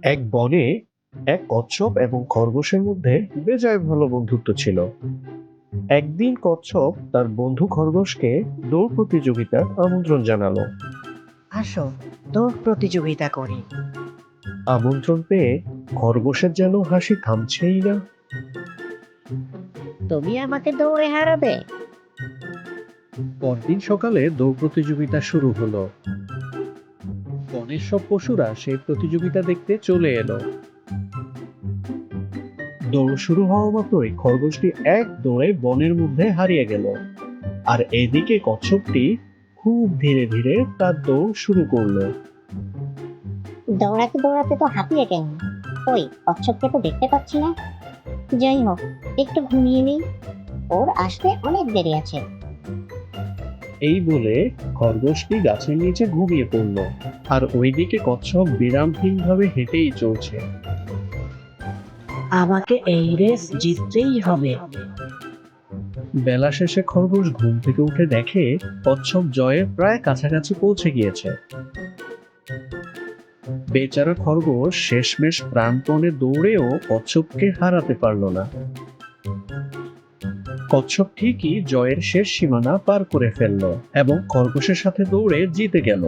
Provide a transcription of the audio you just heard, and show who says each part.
Speaker 1: এক বনে এক কচ্ছপ এবং খরগোশের মধ্যে বেজায় ভালো বন্ধুত্ব ছিল। একদিন কচ্ছপ তার বন্ধু খরগোশকে দৌড় প্রতিযোগিতার আমন্ত্রণ জানালো।
Speaker 2: আসো, দৌড় প্রতিযোগিতা করি।
Speaker 1: আমন্ত্রণ পেয়ে খরগোশের যেন হাসি থামছেই না।
Speaker 2: তুমি আমাকে দৌড়ে হারাবে?
Speaker 1: পরদিন সকালে দৌড় প্রতিযোগিতা শুরু হলো। বনের সব পশুরা সেই প্রতিযোগিতা দেখতে চলে এলো। দৌড় শুরু হওয়া মাত্রই খরগোশটি এক দৌড়ে বনের মধ্যে হারিয়ে গেল। আর এদিকে কচ্ছপটি খুব ধীরে ধীরে তার দৌড় শুরু করলো।
Speaker 3: দৌড়াতে দৌড়াতে তো হাঁপিয়ে গেলাম। ওই কচ্ছপকে তো দেখতে পাচ্ছি না। যাই হোক, একটু ঘুমিয়ে নিই, ওর আসতে অনেক দেরি আছে।
Speaker 1: এই বলে খরগোশটি গাছের নিচে ঘুমিয়ে পড়ল। আর ওইদিকে কচ্ছপ বিরামহীনভাবে হেঁটেই চলছে।
Speaker 2: আমাকে এই রেস জিততেই হবে।
Speaker 1: বেলা শেষে খরগোশ ঘুম থেকে উঠে দেখে কচ্ছপ জয়ের প্রায় কাছাকাছি পৌঁছে গিয়েছে। বেচারা খরগোশ শেষমেশ প্রাণপণে দৌড়েও কচ্ছপকে হারাতে পারল না। কচ্ছপ ঠিকই জয়ের শেষ সীমানা পার করে ফেলল এবং খরগোশের সাথে দৌড়ে জিতে গেল।